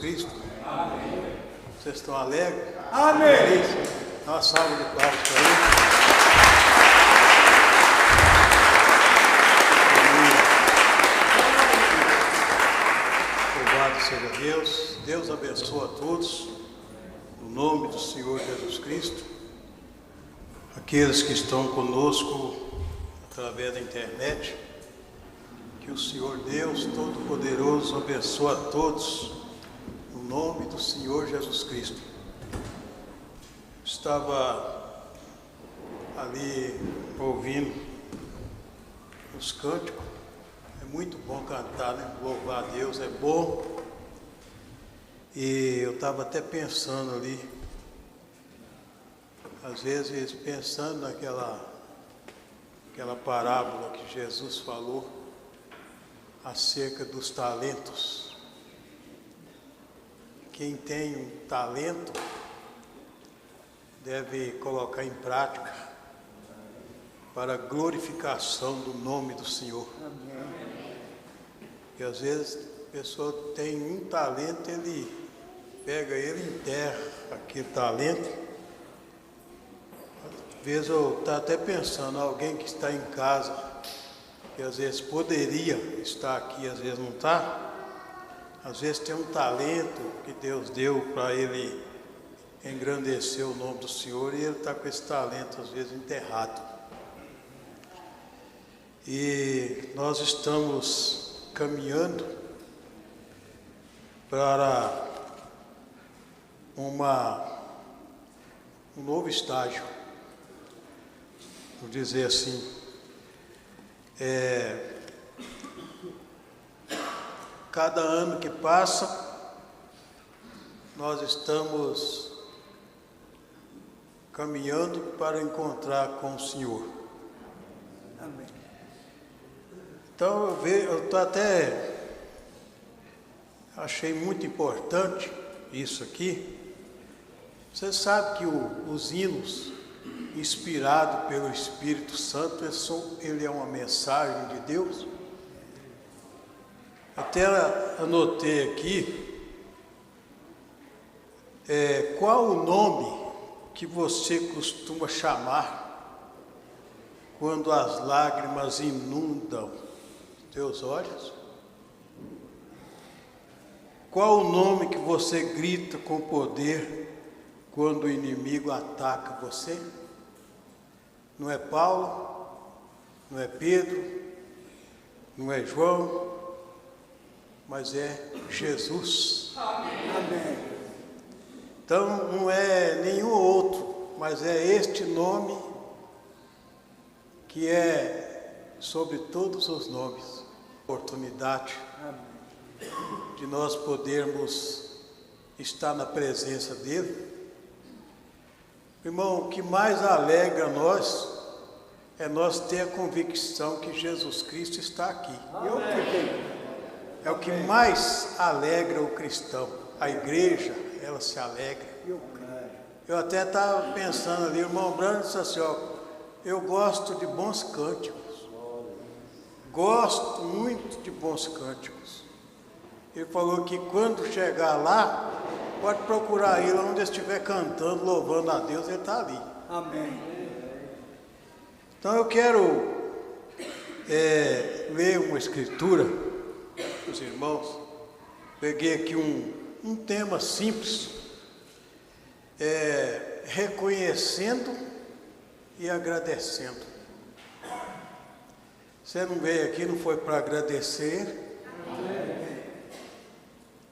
Cristo. Amém. Vocês estão alegres? Amém. Dá uma salva de palmas para ele. Louvado seja Deus. Deus abençoe a todos, no nome do Senhor Jesus Cristo. Aqueles que estão conosco através da internet, que o Senhor Deus Todo-Poderoso abençoe a todos, no nome do Senhor Jesus Cristo. Estava ali ouvindo os cânticos. É muito bom cantar, né? Louvar a Deus é bom. E eu estava até pensando ali, às vezes pensando naquela parábola que Jesus falou acerca dos talentos. Quem tem um talento deve colocar em prática para a glorificação do nome do Senhor. Porque às vezes a pessoa tem um talento, ele pega ele, enterra aquele talento. Às vezes eu estou até pensando, alguém que está em casa, que às vezes poderia estar aqui, às vezes não está, às vezes tem um talento que Deus deu para ele engrandecer o nome do Senhor, e ele está com esse talento às vezes enterrado. E nós estamos caminhando para um novo estágio, vou dizer assim. Cada ano que passa, nós estamos caminhando para encontrar com o Senhor. Amém. Então eu até achei muito importante isso aqui. Você sabe que os hinos inspirados pelo Espírito Santo, ele é uma mensagem de Deus. Até anotei aqui, qual o nome que você costuma chamar quando as lágrimas inundam teus olhos? Qual o nome que você grita com poder quando o inimigo ataca você? Não é Paulo, não é Pedro, não é João, mas é Jesus. Amém. Então não é nenhum outro, mas é este nome que é sobre todos os nomes. Oportunidade de nós podermos estar na presença dele. Irmão, o que mais alegra nós é nós ter a convicção que Jesus Cristo está aqui. É o que mais alegra o cristão. A igreja, ela se alegra. Eu até estava pensando ali, o irmão Brando disse assim, eu gosto de bons cânticos. Gosto muito de bons cânticos. Ele falou que quando chegar lá, pode procurar ele onde estiver cantando, louvando a Deus, ele está ali. Amém. Então eu quero ler uma escritura, os irmãos. Peguei aqui um tema simples, reconhecendo e agradecendo. Você não veio aqui, não foi para agradecer?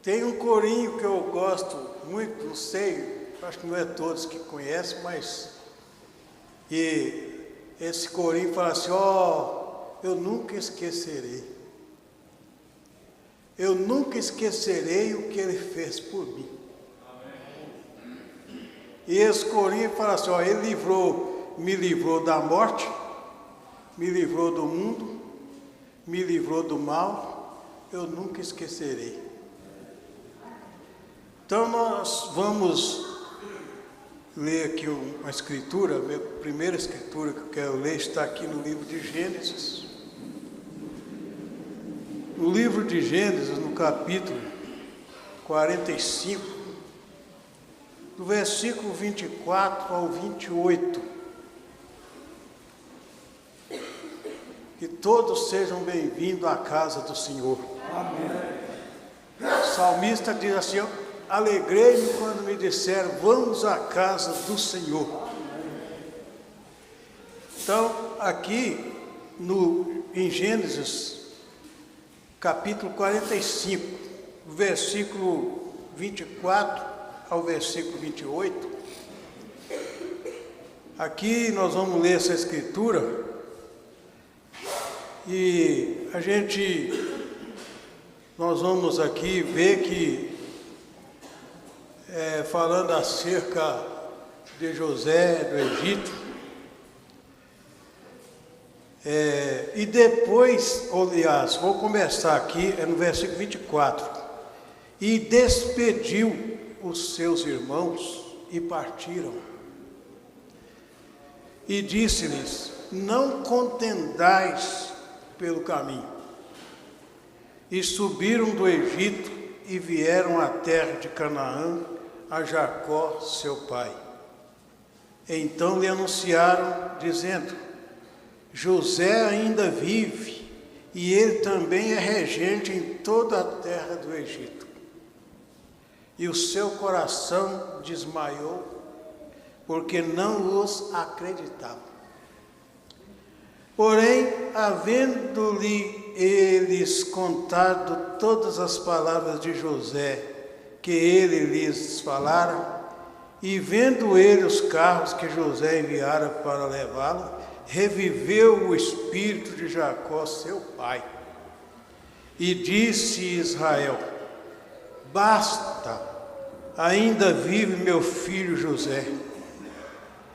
Tem um corinho que eu gosto muito, não sei, acho que não é todos que conhecem, mas esse corinho fala assim, eu nunca esquecerei. Eu nunca esquecerei o que ele fez por mim. Amém. E esse corinho fala assim, ele me livrou da morte, me livrou do mundo, me livrou do mal, eu nunca esquecerei. Então nós vamos ler aqui uma escritura, a minha primeira escritura que eu quero ler está aqui no livro de Gênesis. No livro de Gênesis, no capítulo 45, do versículo 24 ao 28. Que todos sejam bem-vindos à casa do Senhor. Amém. O salmista diz assim: alegrei-me quando me disseram, vamos à casa do Senhor. Então, aqui em Gênesis, capítulo 45, versículo 24 ao versículo 28, aqui nós vamos ler essa escritura e nós vamos aqui ver que, falando acerca de José do Egito, e depois, aliás, vou começar aqui, no versículo 24, e despediu os seus irmãos e partiram, e disse-lhes, não contendais pelo caminho. E subiram do Egito e vieram à terra de Canaã, a Jacó, seu pai. Então lhe anunciaram, dizendo, José ainda vive, e ele também é regente em toda a terra do Egito. E o seu coração desmaiou, porque não os acreditava. Porém, havendo-lhe eles contado todas as palavras de José, que ele lhes falara, e vendo ele os carros que José enviara para levá-lo, reviveu o espírito de Jacó, seu pai. E disse Israel, basta, ainda vive meu filho José.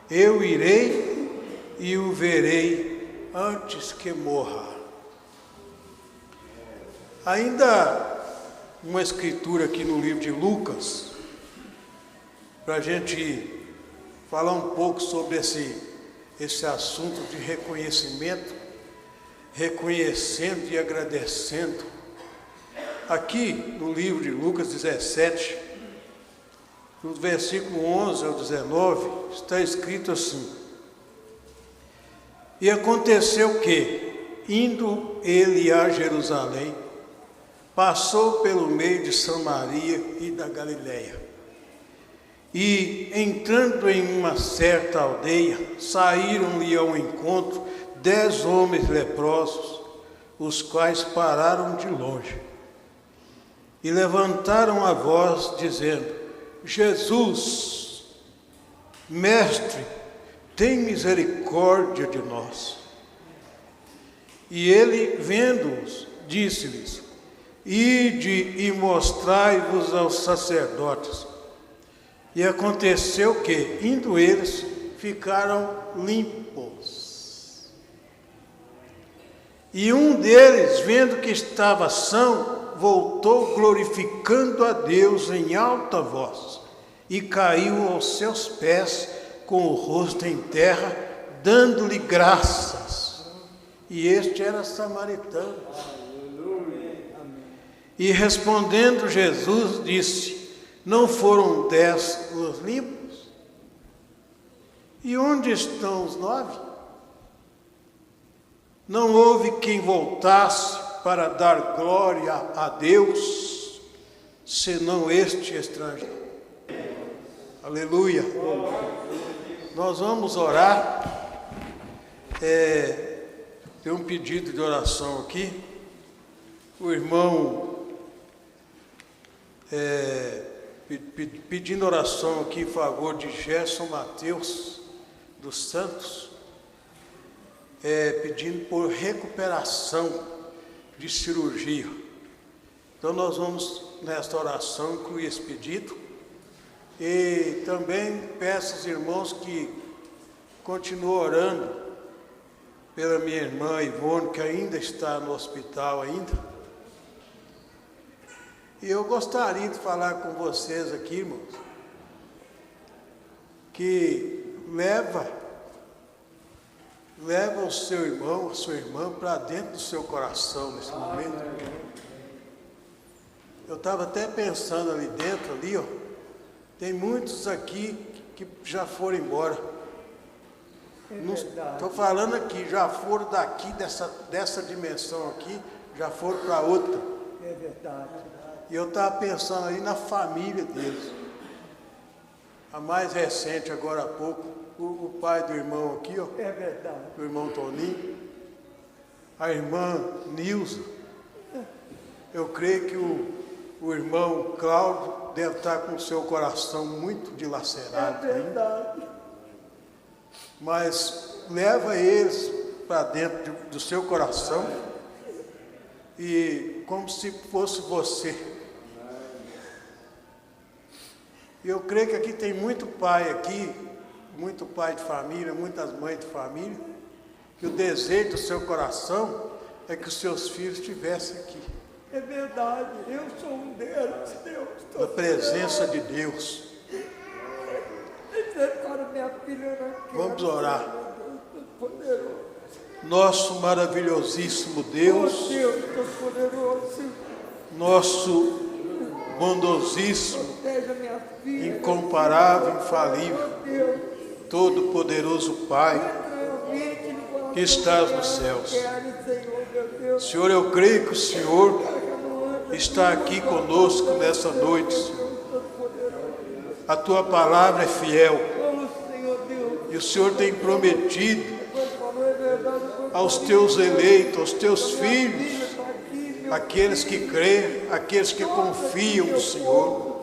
Eu irei e o verei antes que morra. Ainda uma escritura aqui no livro de Lucas, para a gente falar um pouco sobre esse assunto de reconhecimento, reconhecendo e agradecendo. Aqui no livro de Lucas 17, no versículo 11 ao 19, está escrito assim, e aconteceu que, indo ele a Jerusalém, passou pelo meio de Samaria e da Galileia. E, entrando em uma certa aldeia, saíram-lhe ao encontro 10 homens leprosos, os quais pararam de longe. E levantaram a voz, dizendo, Jesus, Mestre, tem misericórdia de nós. E ele, vendo-os, disse-lhes, ide e mostrai-vos aos sacerdotes. E aconteceu que, indo eles, ficaram limpos. E um deles, vendo que estava são, voltou glorificando a Deus em alta voz, e caiu aos seus pés, com o rosto em terra, dando-lhe graças. E este era samaritano. E respondendo Jesus, disse, não foram 10 os limpos? E onde estão os 9? Não houve quem voltasse para dar glória a Deus, senão este estrangeiro. Aleluia. Nós vamos orar. Tem um pedido de oração aqui. O irmão pedindo oração aqui em favor de Gerson Mateus dos Santos, pedindo por recuperação de cirurgia. Então nós vamos nesta oração incluir esse pedido. E também peço aos irmãos que continuem orando pela minha irmã Ivone, que ainda está no hospital ainda. E eu gostaria de falar com vocês aqui, irmãos, que leva o seu irmão, a sua irmã para dentro do seu coração nesse momento. Eu estava até pensando ali dentro, ali, ó, tem muitos aqui que já foram embora. Estou falando aqui, já foram daqui, dessa dimensão aqui, já foram para outra. É verdade. E eu estava pensando ali na família deles. A mais recente, agora há pouco, o pai do irmão aqui, ó. É verdade. Do irmão Toninho. A irmã Nilza. Eu creio que o irmão Cláudio deve estar com o seu coração muito dilacerado. É verdade. Mas leva eles para dentro do seu coração e como se fosse você. E eu creio que aqui tem muito pai de família, muitas mães de família, que o desejo do seu coração é que os seus filhos estivessem aqui. É verdade, eu sou um deles, Deus. Na presença de Deus. Para minha filha aqui. Vamos orar. Nosso maravilhosíssimo Deus, Deus poderoso, nosso bondosíssimo, incomparável, infalível, todo-poderoso Pai, que estás nos céus. Senhor, eu creio que o Senhor está aqui conosco nessa noite, Senhor. A Tua palavra é fiel. E o Senhor tem prometido aos Teus eleitos, aos Teus filhos, aqueles que creem, aqueles que confiam no Senhor.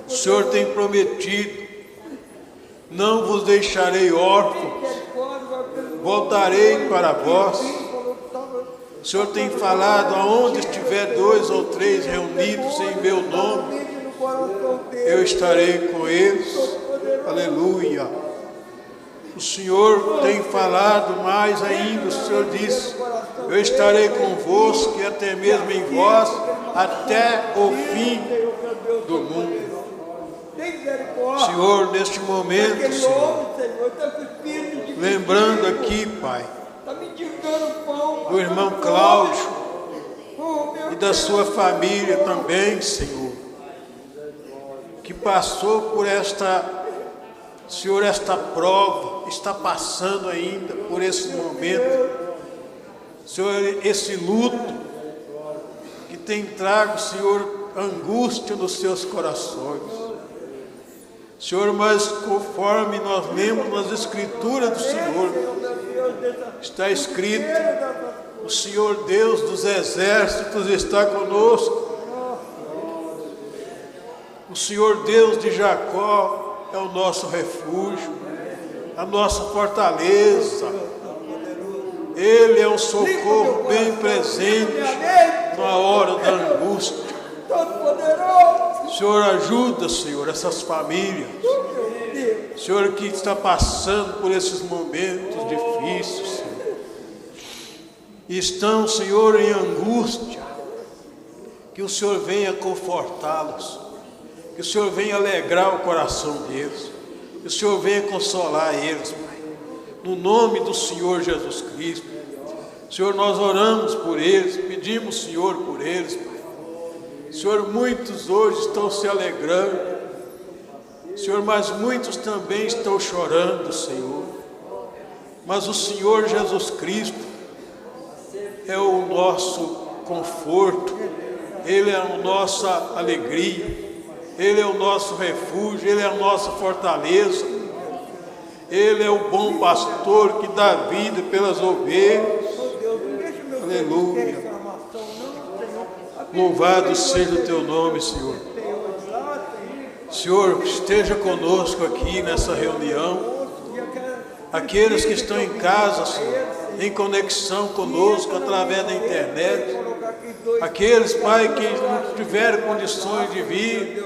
O Senhor tem prometido: não vos deixarei órfãos, voltarei para vós. O Senhor tem falado: aonde estiver 2 ou 3 reunidos em meu nome, eu estarei com eles. Aleluia. O Senhor tem falado mais ainda. O Senhor disse: eu estarei convosco e até mesmo em vós, até o fim do mundo. Senhor, neste momento, Senhor, lembrando aqui, Pai, do irmão Cláudio e da sua família também, Senhor, que passou por esta, Senhor, esta prova, está passando ainda por esse momento, Senhor, esse luto que tem trago, Senhor, angústia nos seus corações. Senhor, mas conforme nós lemos nas Escrituras do Senhor, está escrito: o Senhor Deus dos exércitos está conosco. O Senhor Deus de Jacó é o nosso refúgio, a nossa fortaleza. Ele é um socorro bem presente na hora da angústia. Senhor, ajuda, Senhor, essas famílias, Senhor, que está passando por esses momentos difíceis, Senhor, e estão, Senhor, em angústia. Que o Senhor venha confortá-los, que o Senhor venha alegrar o coração deles, que o Senhor venha consolar eles, Pai, no nome do Senhor Jesus Cristo. Senhor, nós oramos por eles, pedimos, Senhor, por eles, Pai. Senhor, muitos hoje estão se alegrando, Senhor, mas muitos também estão chorando, Senhor. Mas o Senhor Jesus Cristo é o nosso conforto, Ele é a nossa alegria, Ele é o nosso refúgio, Ele é a nossa fortaleza. Ele é o bom pastor que dá vida pelas ovelhas. Aleluia. Louvado seja o teu nome, Senhor. Senhor, esteja conosco aqui nessa reunião. Aqueles que estão em casa, Senhor, em conexão conosco através da internet. Aqueles, Pai, que não tiveram condições de vir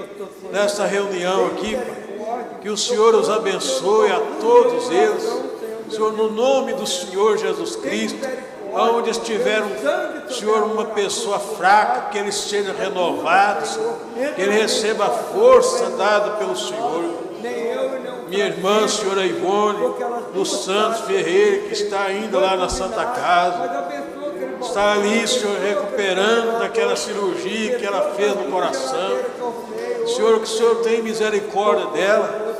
nessa reunião aqui, Pai, que o Senhor os abençoe a todos eles. Senhor, no nome do Senhor Jesus Cristo, aonde estiver, Senhor, uma pessoa fraca, que ele seja renovado, Senhor, que ele receba a força dada pelo Senhor. Minha irmã, Senhora Ivone, dos Santos Ferreira, que está ainda lá na Santa Casa. está ali, Senhor, recuperando daquela cirurgia que ela fez no coração. Senhor, que o Senhor tenha misericórdia dela,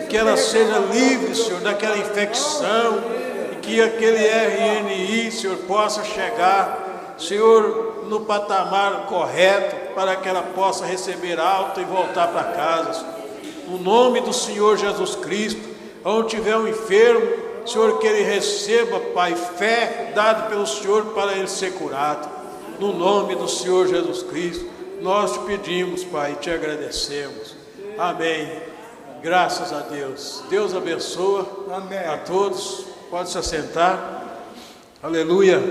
que ela seja livre, Senhor, daquela infecção, e que aquele RNI, Senhor, possa chegar, Senhor, no patamar correto, para que ela possa receber alta e voltar para casa, Senhor. No nome do Senhor Jesus Cristo, onde tiver um enfermo, Senhor, que ele receba, Pai, fé dada pelo Senhor para ele ser curado. No nome do Senhor Jesus Cristo, nós te pedimos, Pai, e te agradecemos. Amém. Graças a Deus. Deus abençoa. Amém. A todos. Pode se assentar. Aleluia.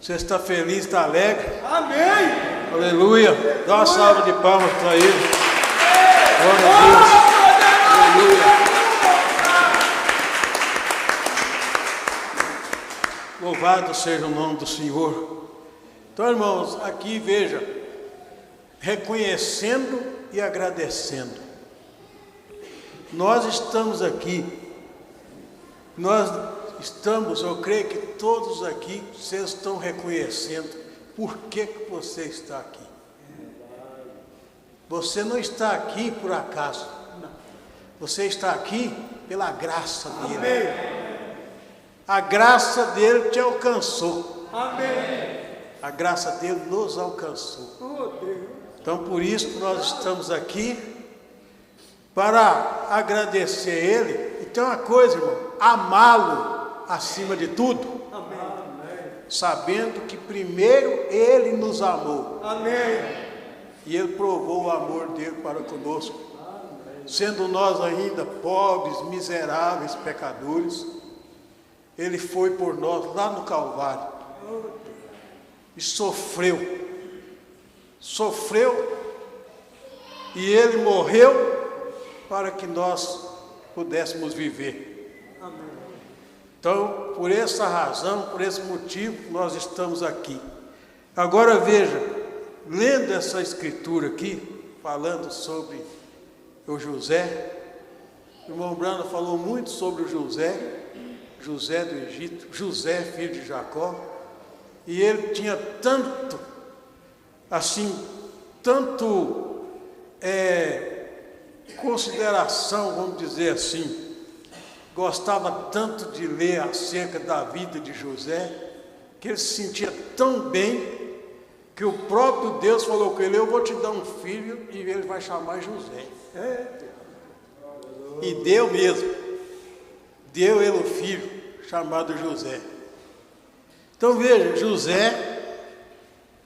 Você está feliz, está alegre? Amém. Aleluia. Dá uma salva de palmas para ele. Glória a Deus. Aleluia. Louvado seja o nome do Senhor. Então, irmãos, aqui veja, reconhecendo e agradecendo. Nós estamos aqui, eu creio que todos aqui, vocês estão reconhecendo por que você está aqui. Você não está aqui por acaso, você está aqui pela graça dele. Amém. A graça dele te alcançou. Amém. A graça dele nos alcançou. Oh, Deus. Então, por isso nós estamos aqui para agradecer ele. E tem uma coisa, irmão, amá-lo acima de tudo. Amém. Sabendo que primeiro ele nos amou. Amém. E ele provou o amor dele para conosco. Amém. Sendo nós ainda pobres, miseráveis, pecadores, ele foi por nós lá no Calvário e sofreu, e ele morreu para que nós pudéssemos viver. Amém. Então, por essa razão, por esse motivo, nós estamos aqui. Agora veja, lendo essa escritura aqui, falando sobre o José, o irmão Brando falou muito sobre o José do Egito, José, filho de Jacó, e ele tinha tanto consideração, vamos dizer assim, gostava tanto de ler acerca da vida de José, que ele se sentia tão bem, que o próprio Deus falou com ele: eu vou te dar um filho, e ele vai chamar José. E deu mesmo, deu ele o filho, chamado José. Então veja, José,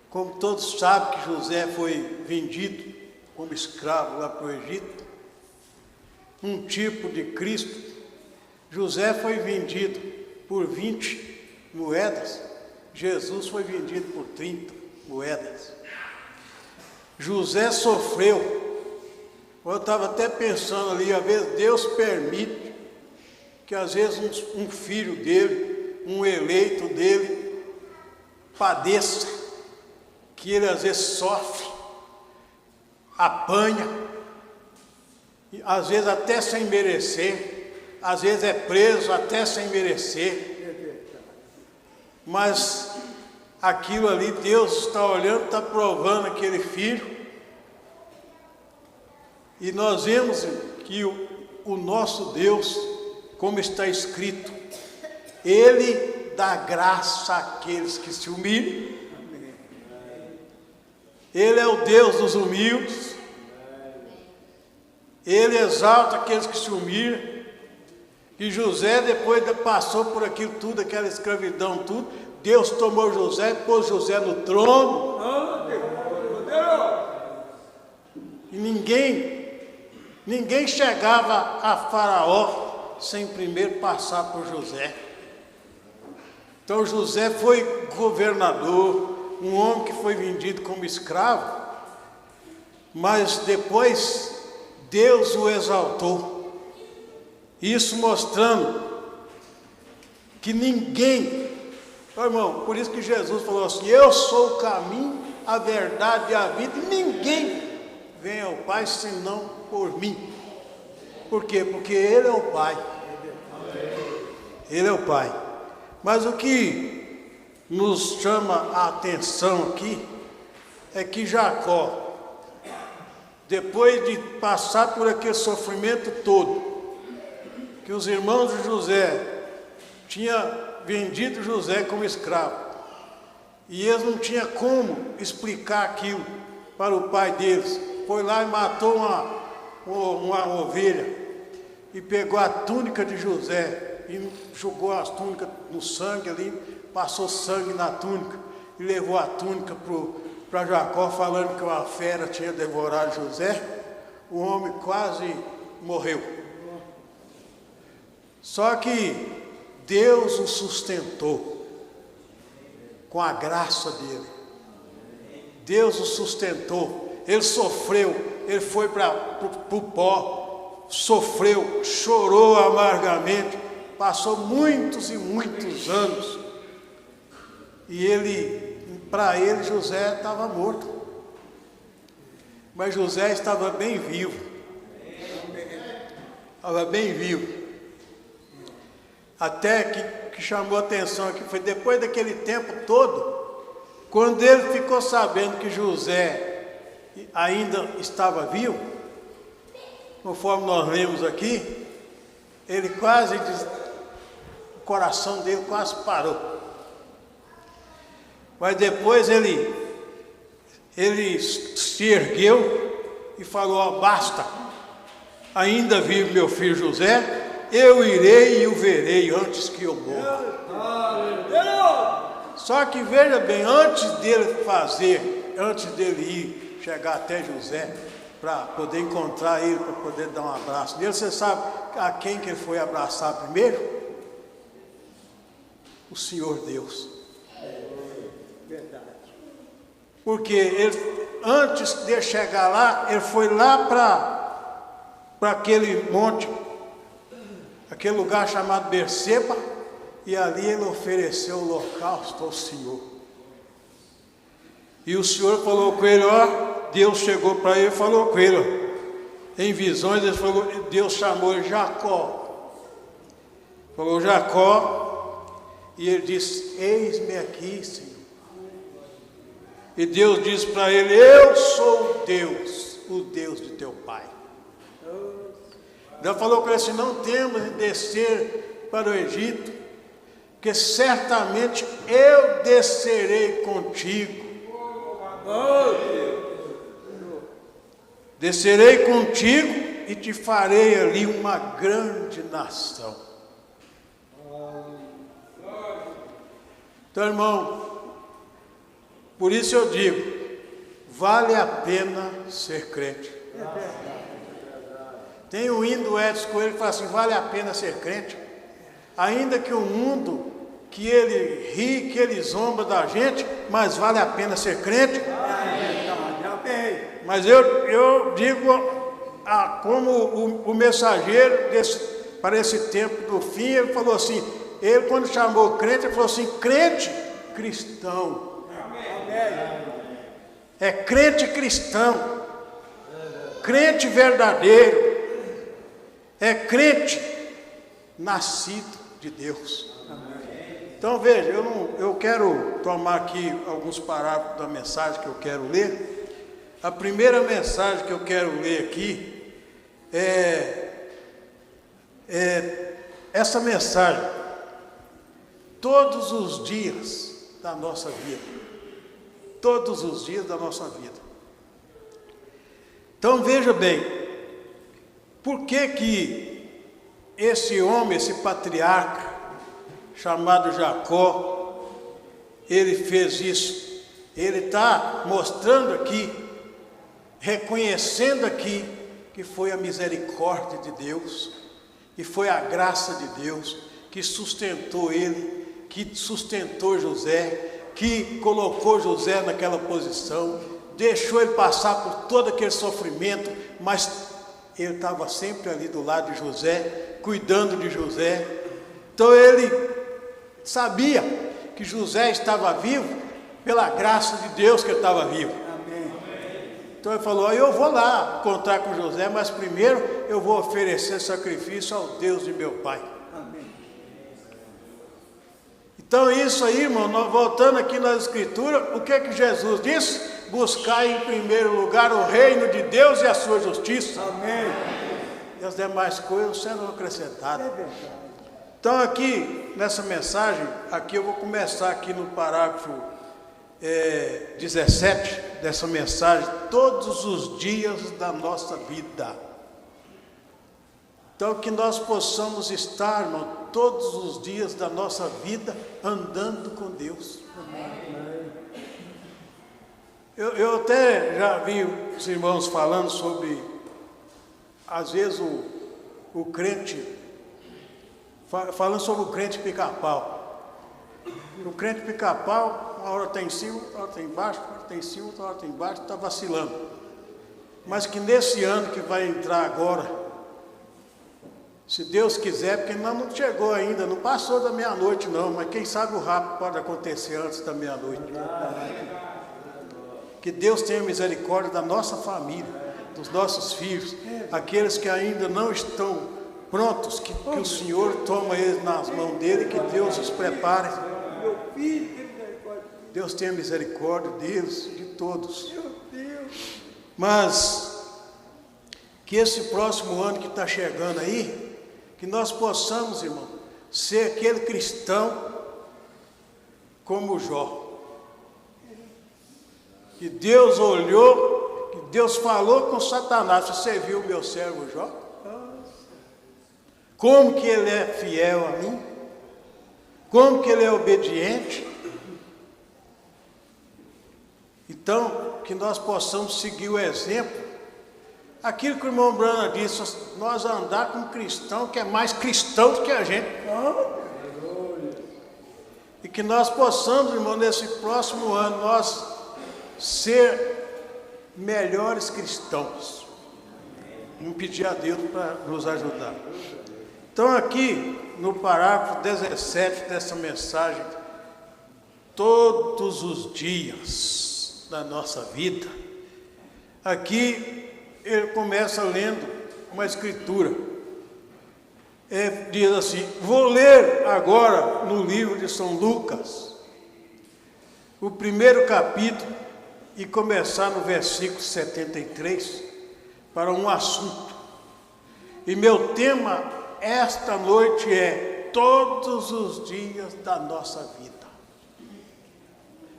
como todos sabem que José foi vendido como escravo lá para o Egito, um tipo de Cristo. José foi vendido por 20 moedas, Jesus foi vendido por 30 moedas. José sofreu. Eu estava até pensando ali, às vezes Deus permite que às vezes um filho dele, um eleito dele, padeça, que ele às vezes sofre, apanha, às vezes até sem merecer, às vezes é preso até sem merecer, mas aquilo ali Deus está olhando, está provando aquele filho, e nós vemos que o nosso Deus, como está escrito, Ele dá graça àqueles que se humilham. Ele é o Deus dos humildes. Ele exalta aqueles que se humilham. E José, depois passou por aquilo tudo, aquela escravidão, tudo, Deus tomou José, pôs José no trono. E ninguém chegava a Faraó sem primeiro passar por José. Então José foi governador, um homem que foi vendido como escravo, mas depois Deus o exaltou. Isso mostrando que ninguém, irmão, por isso que Jesus falou assim: eu sou o caminho, a verdade e a vida, e ninguém vem ao Pai senão por mim. Por quê? Porque Ele é o Pai. Ele é o Pai. Mas o que nos chama a atenção aqui é que Jacó, depois de passar por aquele sofrimento todo, que os irmãos de José tinham vendido José como escravo, e eles não tinham como explicar aquilo para o pai deles, foi lá e matou uma ovelha, e pegou a túnica de José, e jogou as túnicas no sangue ali, passou sangue na túnica, e levou a túnica para Jacó, falando que uma fera tinha devorado José. O homem quase morreu. Só que Deus o sustentou com a graça dele. Deus o sustentou. Ele sofreu, ele foi para o pó, sofreu, chorou amargamente, passou muitos e muitos anos. E para ele, José estava morto. Mas José estava bem vivo. Estava bem vivo. Até que chamou a atenção aqui, foi depois daquele tempo todo, quando ele ficou sabendo que José ainda estava vivo, conforme nós lemos aqui, ele quase, o coração dele quase parou. Mas depois ele se ergueu e falou: ó, basta, ainda vive meu filho José, eu irei e o verei antes que eu morra. Só que veja bem, antes dele ir, chegar até José, para poder encontrar ele, para poder dar um abraço nele, você sabe a quem que ele foi abraçar primeiro? O Senhor Deus. Porque ele, antes de chegar lá, ele foi lá para aquele monte, aquele lugar chamado Berseba, e ali ele ofereceu o holocausto ao Senhor. E o Senhor falou com ele, ó, Deus chegou para ele e falou com ele, ó, em visões, ele falou, Deus chamou ele Jacó. Falou Jacó, e ele disse: eis-me aqui, Senhor. E Deus disse para ele: eu sou Deus, o Deus de teu pai. Deus falou para ele assim: não temos de descer para o Egito, porque certamente eu descerei contigo. Descerei contigo e te farei ali uma grande nação. Então, irmão, por isso eu digo, vale a pena ser crente. Tem o hino do Edson Coelho que fala assim: vale a pena ser crente, ainda que o mundo, que ele ri, que ele zomba da gente, mas vale a pena ser crente. Mas eu digo, como o mensageiro para esse tempo do fim, ele falou assim, ele quando chamou crente, ele falou assim: crente cristão. É crente cristão, crente verdadeiro, é crente nascido de Deus. Então veja, eu quero tomar aqui alguns parágrafos da mensagem que eu quero ler. A primeira mensagem que eu quero ler aqui é essa mensagem: todos os dias da nossa vida. Todos os dias da nossa vida. Então veja bem, por que esse homem, esse patriarca chamado Jacó, ele fez isso? Ele está mostrando aqui, reconhecendo aqui que foi a misericórdia de Deus, que foi a graça de Deus que sustentou ele, que sustentou José, que colocou José naquela posição, deixou ele passar por todo aquele sofrimento, mas ele estava sempre ali do lado de José, cuidando de José. Então ele sabia que José estava vivo pela graça de Deus que ele estava vivo. Então ele falou: eu vou lá encontrar com José, mas primeiro eu vou oferecer sacrifício ao Deus de meu pai. Então isso aí, irmão, voltando aqui na Escritura, o que é que Jesus disse? Buscar em primeiro lugar o reino de Deus e a sua justiça. Amém. E as demais coisas serão acrescentadas. É verdade. Então aqui, nessa mensagem, aqui eu vou começar aqui no parágrafo 17 dessa mensagem, todos os dias da nossa vida. Então que nós possamos estar, irmão, todos os dias da nossa vida andando com Deus. Eu até já vi os irmãos falando sobre, às vezes o crente, falando sobre o crente pica-pau. O crente pica-pau, uma hora está em cima, outra hora está embaixo, outra hora está em cima, outra hora está embaixo, está vacilando. Mas que nesse ano que vai entrar agora, se Deus quiser, porque não chegou ainda, não passou da meia-noite não, mas quem sabe o rapto pode acontecer antes da meia-noite. Que Deus tenha misericórdia da nossa família, dos nossos filhos, aqueles que ainda não estão prontos, que o Senhor toma eles nas mãos dele, que Deus os prepare. Meu filho, tem misericórdia. Deus tenha misericórdia deles, de todos. Meu Deus. Mas que esse próximo ano que está chegando aí, que nós possamos, irmão, ser aquele cristão como Jó. Que Deus olhou, que Deus falou com Satanás: você viu o meu servo Jó? Como que ele é fiel a mim? Como que ele é obediente? Então, que nós possamos seguir o exemplo. Aquilo que o irmão Brana disse, nós andar com um cristão que é mais cristão do que a gente. E que nós possamos, irmão, nesse próximo ano, nós ser melhores cristãos. Vamos pedir a Deus para nos ajudar. Então aqui, no parágrafo 17 dessa mensagem, todos os dias da nossa vida, aqui ele começa lendo uma escritura. Diz assim, vou ler agora no livro de São Lucas, o primeiro capítulo, e começar no versículo 73, para um assunto. E meu tema esta noite é todos os dias da nossa vida.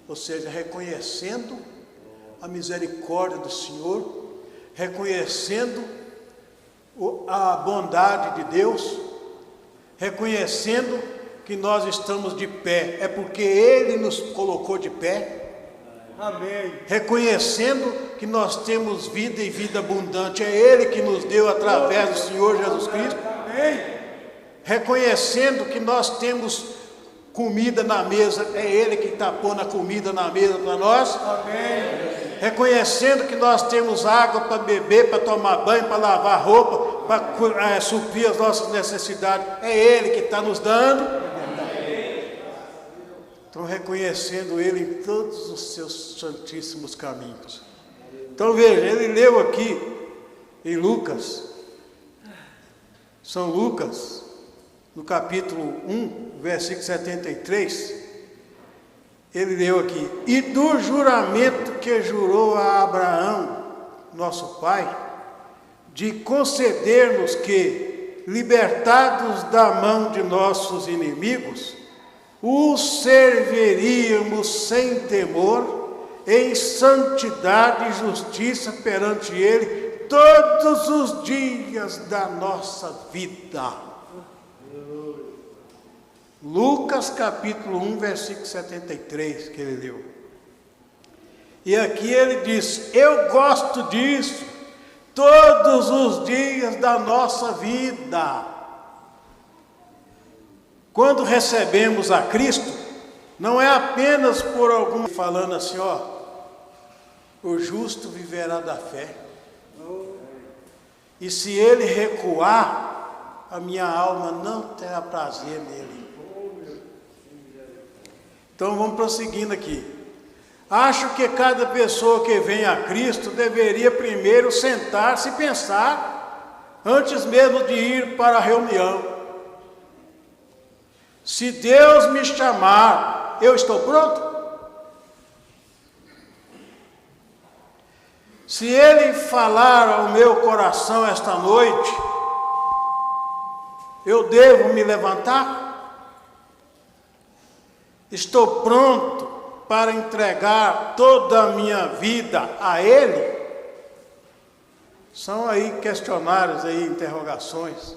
Ou seja, reconhecendo a misericórdia do Senhor, reconhecendo a bondade de Deus, reconhecendo que nós estamos de pé, é porque Ele nos colocou de pé. Amém. Reconhecendo que nós temos vida e vida abundante, é Ele que nos deu através do Senhor Jesus Cristo. Amém. Reconhecendo que nós temos comida na mesa, é Ele que está pondo a comida na mesa para nós. Amém. Reconhecendo que nós temos água para beber, para tomar banho, para lavar roupa, para suprir as nossas necessidades, é Ele que está nos dando. Então, reconhecendo Ele em todos os seus santíssimos caminhos. Então, veja, ele leu aqui em Lucas, São Lucas, no capítulo 1, versículo 73, ele leu aqui, e do juramento que jurou a Abraão, nosso pai, de conceder-nos que, libertados da mão de nossos inimigos, os serviríamos sem temor, em santidade e justiça perante Ele, todos os dias da nossa vida. Lucas capítulo 1, versículo 73, que ele leu. E aqui ele diz, eu gosto disso, todos os dias da nossa vida. Quando recebemos a Cristo, não é apenas por algum falando assim, ó, o justo viverá da fé. E se ele recuar, a minha alma não terá prazer nele. Então vamos prosseguindo aqui. Acho que cada pessoa que vem a Cristo deveria primeiro sentar-se e pensar, antes mesmo de ir para a reunião. Se Deus me chamar, eu estou pronto? Se Ele falar ao meu coração esta noite, eu devo me levantar? Estou pronto para entregar toda a minha vida a Ele? São aí questionários, aí, interrogações.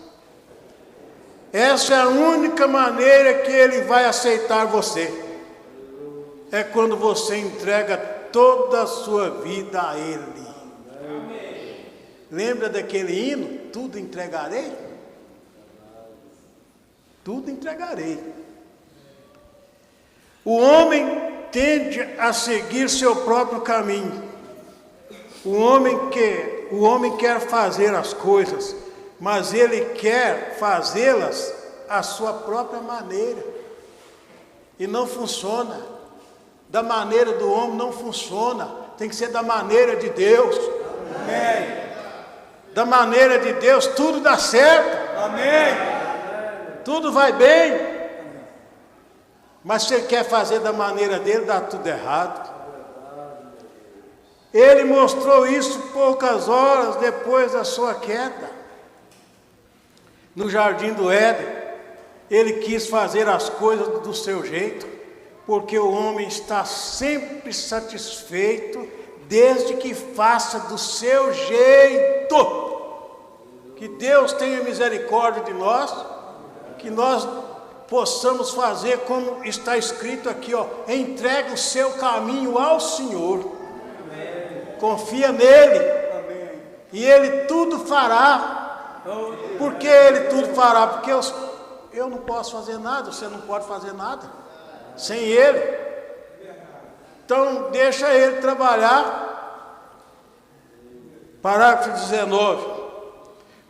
Essa é a única maneira que Ele vai aceitar você. É quando você entrega toda a sua vida a Ele. Amém. Lembra daquele hino? Tudo entregarei? Tudo entregarei. O homem tende a seguir seu próprio caminho. O homem quer fazer as coisas, mas ele quer fazê-las à sua própria maneira. E não funciona. Da maneira do homem não funciona. Tem que ser da maneira de Deus. Amém. Da maneira de Deus tudo dá certo. Amém. Tudo vai bem. Mas se ele quer fazer da maneira dele, dá tudo errado. Ele mostrou isso poucas horas depois da sua queda. No jardim do Éden, ele quis fazer as coisas do seu jeito, porque o homem está sempre satisfeito desde que faça do seu jeito. Que Deus tenha misericórdia de nós, que nós possamos fazer como está escrito aqui, ó, entregue o seu caminho ao Senhor. Confia nele. Amém. E Ele tudo fará. Por que Ele tudo fará? Porque eu não posso fazer nada, você não pode fazer nada sem Ele. Então deixa Ele trabalhar. Parágrafo 19.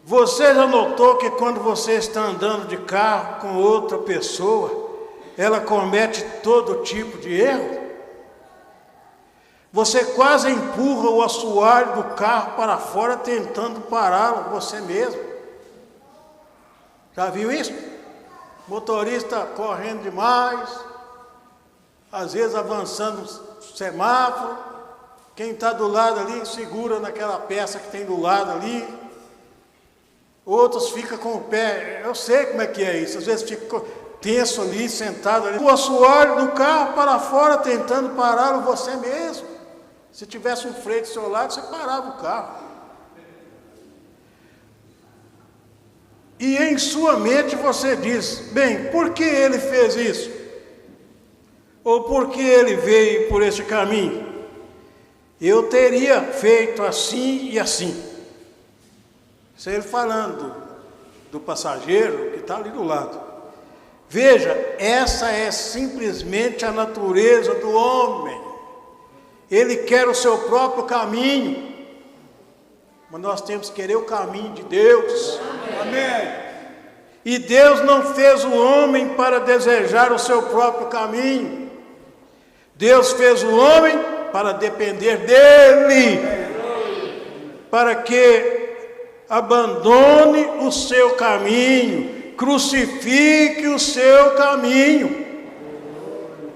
Você já notou que quando você está andando de carro com outra pessoa, ela comete todo tipo de erro? Você quase empurra o assoalho do carro para fora, tentando pará-lo você mesmo. Já viu isso? Motorista correndo demais, às vezes avançando no semáforo. Quem está do lado ali segura naquela peça que tem do lado ali. Outros ficam com o pé. Eu sei como é que é isso. Às vezes fica tenso ali, sentado ali. O assoalho do carro para fora, tentando pará-lo você mesmo. Se tivesse um freio do seu lado, você parava o carro. E em sua mente você diz, bem, por que ele fez isso? Ou por que ele veio por esse caminho? Eu teria feito assim e assim. Isso é ele falando do passageiro que está ali do lado. Veja, essa é simplesmente a natureza do homem. Ele quer o seu próprio caminho, mas nós temos que querer o caminho de Deus. Amém. E Deus não fez o homem para desejar o seu próprio caminho. Deus fez o homem para depender dele, para que abandone o seu caminho, crucifique o seu caminho.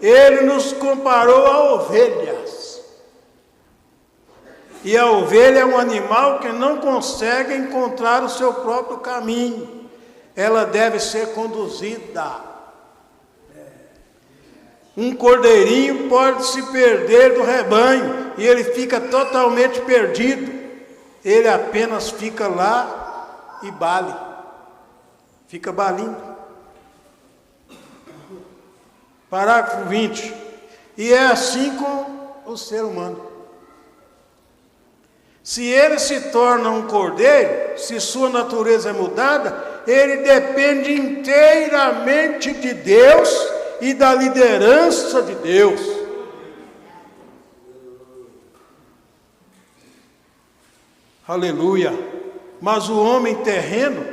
Ele nos comparou a ovelhas. E a ovelha é um animal que não consegue encontrar o seu próprio caminho. Ela deve ser conduzida. Um cordeirinho pode se perder do rebanho e ele fica totalmente perdido. Ele apenas fica lá e bale. Fica balindo. Parágrafo 20. E é assim com o ser humano. Se ele se torna um cordeiro, se sua natureza é mudada, ele depende inteiramente de Deus e da liderança de Deus. Aleluia! Mas o homem terreno,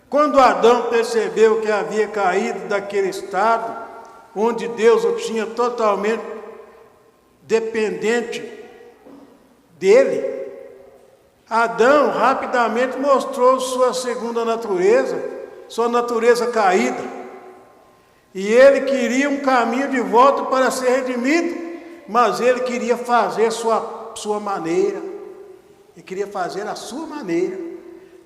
quando Adão percebeu que havia caído daquele estado, onde Deus o tinha totalmente dependente dele, Adão rapidamente mostrou sua segunda natureza, sua natureza caída. E ele queria um caminho de volta para ser redimido, mas ele queria fazer sua maneira. Ele queria fazer a sua maneira,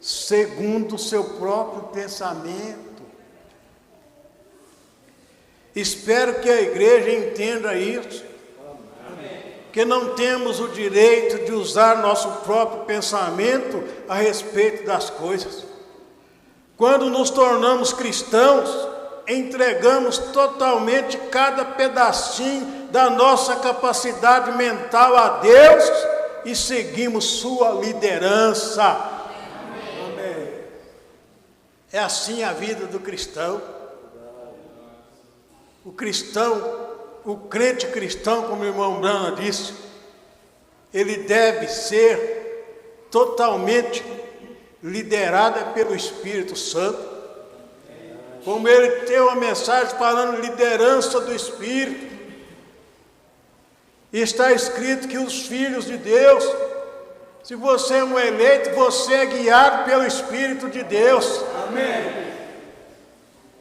segundo o seu próprio pensamento. Espero que a igreja entenda isso. Que não temos o direito de usar nosso próprio pensamento a respeito das coisas. Quando nos tornamos cristãos, entregamos totalmente cada pedacinho da nossa capacidade mental a Deus e seguimos sua liderança. Amém. É assim a vida do cristão. O cristão, o crente cristão, como o irmão Brana disse, ele deve ser totalmente liderado pelo Espírito Santo. Como ele tem uma mensagem falando liderança do Espírito. E está escrito que os filhos de Deus, se você é um eleito, você é guiado pelo Espírito de Deus. Amém.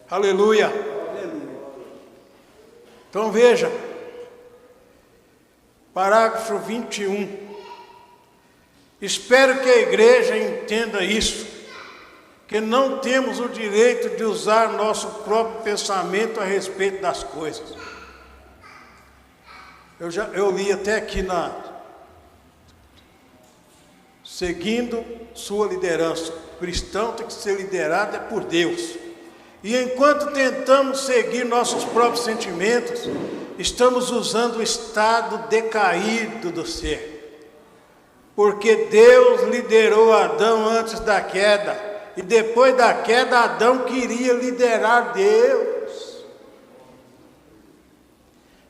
Aleluia. Então veja, parágrafo 21. Espero que a igreja entenda isso, que não temos o direito de usar nosso próprio pensamento a respeito das coisas. Eu li até aqui seguindo sua liderança. O cristão tem que ser liderado por Deus. E enquanto tentamos seguir nossos próprios sentimentos, estamos usando o estado decaído do ser. Porque Deus liderou Adão antes da queda, e depois da queda Adão queria liderar Deus.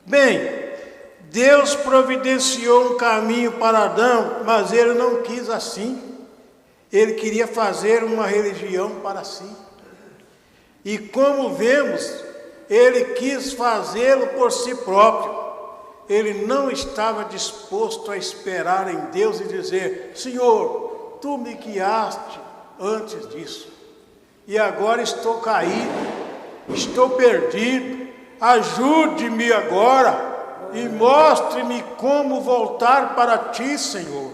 Bem, Deus providenciou um caminho para Adão, mas ele não quis assim. Ele queria fazer uma religião para si. E como vemos, ele quis fazê-lo por si próprio. Ele não estava disposto a esperar em Deus e dizer: Senhor, tu me guiaste antes disso, e agora estou caído, estou perdido, ajude-me agora e mostre-me como voltar para ti, Senhor.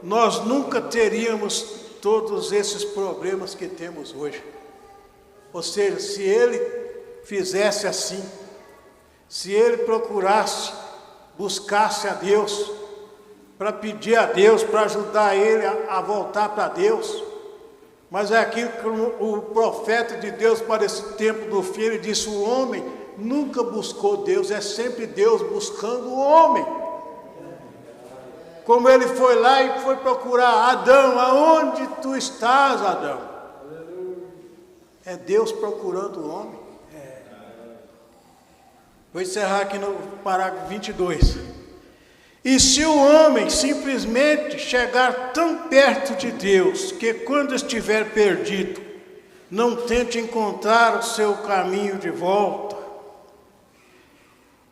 Nós nunca teríamos todos esses problemas que temos hoje. Ou seja, se ele fizesse assim, se ele procurasse, buscasse a Deus, para pedir a Deus, para ajudar ele a voltar para Deus. Mas é aquilo que o profeta de Deus para esse tempo do fim, ele disse: o homem nunca buscou Deus, é sempre Deus buscando o homem. Como ele foi lá e foi procurar Adão: aonde tu estás, Adão? É Deus procurando o homem. Vou encerrar aqui no parágrafo 22. E se o homem simplesmente chegar tão perto de Deus, que quando estiver perdido, não tente encontrar o seu caminho de volta,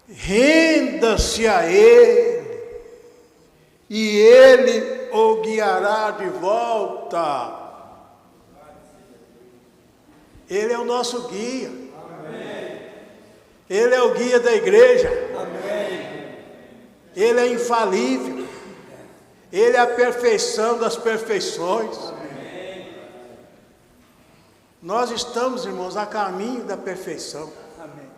renda-se a Ele, e Ele o guiará de volta. Ele é o nosso guia. Amém. Ele é o guia da igreja. Amém. Ele é infalível. Ele é a perfeição das perfeições. Amém. Nós estamos, irmãos, a caminho da perfeição. Amém.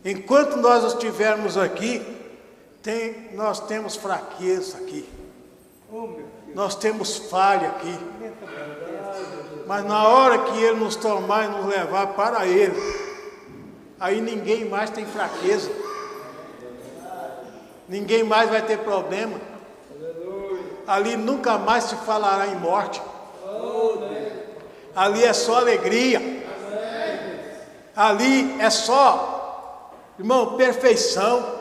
Enquanto nós estivermos aqui, nós temos fraqueza aqui. Nós temos falha aqui. Mas na hora que Ele nos tomar e nos levar para Ele, aí ninguém mais tem fraqueza. Ninguém mais vai ter problema. Ali nunca mais se falará em morte. Ali é só alegria. Ali é só, irmão, perfeição.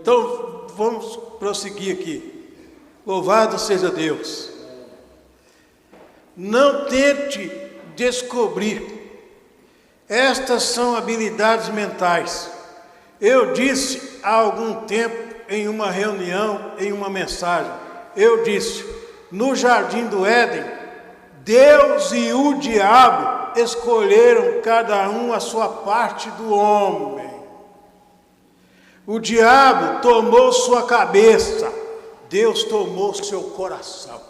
Então vamos prosseguir aqui. Louvado seja Deus. Não tente descobrir. Estas são habilidades mentais. Eu disse há algum tempo em uma reunião, em uma mensagem, eu disse: no jardim do Éden, Deus e o diabo escolheram cada um a sua parte do homem. O diabo tomou sua cabeça, Deus tomou seu coração.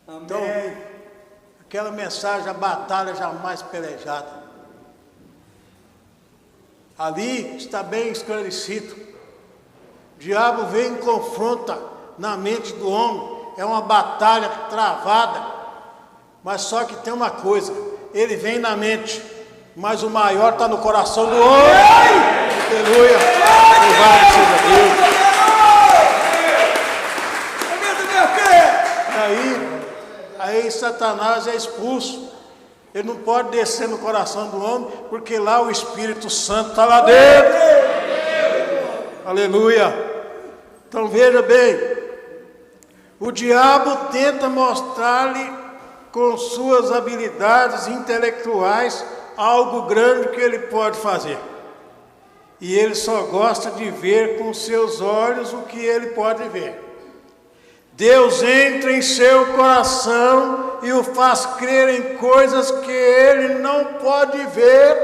Então, aquela mensagem, a batalha jamais pelejada. Ali está bem esclarecido. O diabo vem e confronta na mente do homem. É uma batalha travada. Mas só que tem uma coisa, ele vem na mente, mas o maior está no coração do homem. Aleluia! Louvado seja Deus! Aí Satanás é expulso. Ele não pode descer no coração do homem, porque lá o Espírito Santo está lá dentro. Aleluia! Então veja bem, o diabo tenta mostrar-lhe com suas habilidades intelectuais algo grande que ele pode fazer. E ele só gosta de ver com seus olhos o que ele pode ver. Deus entra em seu coração e o faz crer em coisas que ele não pode ver.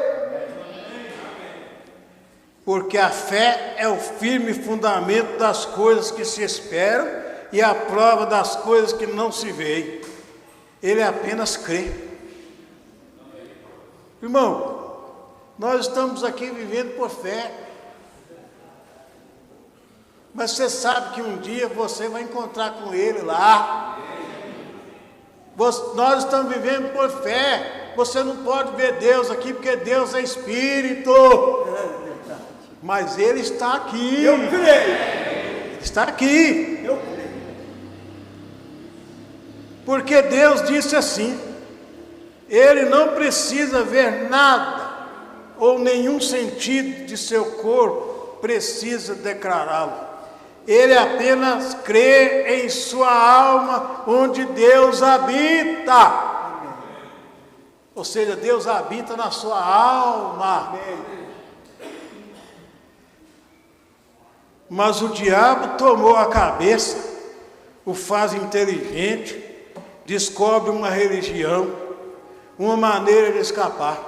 Porque a fé é o firme fundamento das coisas que se esperam e a prova das coisas que não se veem. Ele apenas crê. Irmão, nós estamos aqui vivendo por fé. Mas você sabe que um dia você vai encontrar com Ele lá. Nós estamos vivendo por fé. Você não pode ver Deus aqui, porque Deus é Espírito. Mas Ele está aqui. Eu creio. Ele está aqui. Eu creio. Porque Deus disse assim: Ele não precisa ver nada, ou nenhum sentido de seu corpo precisa declará-lo. Ele apenas crê em sua alma, onde Deus habita. Ou seja, Deus habita na sua alma. Mas o diabo tomou a cabeça, o faz inteligente, descobre uma religião, uma maneira de escapar.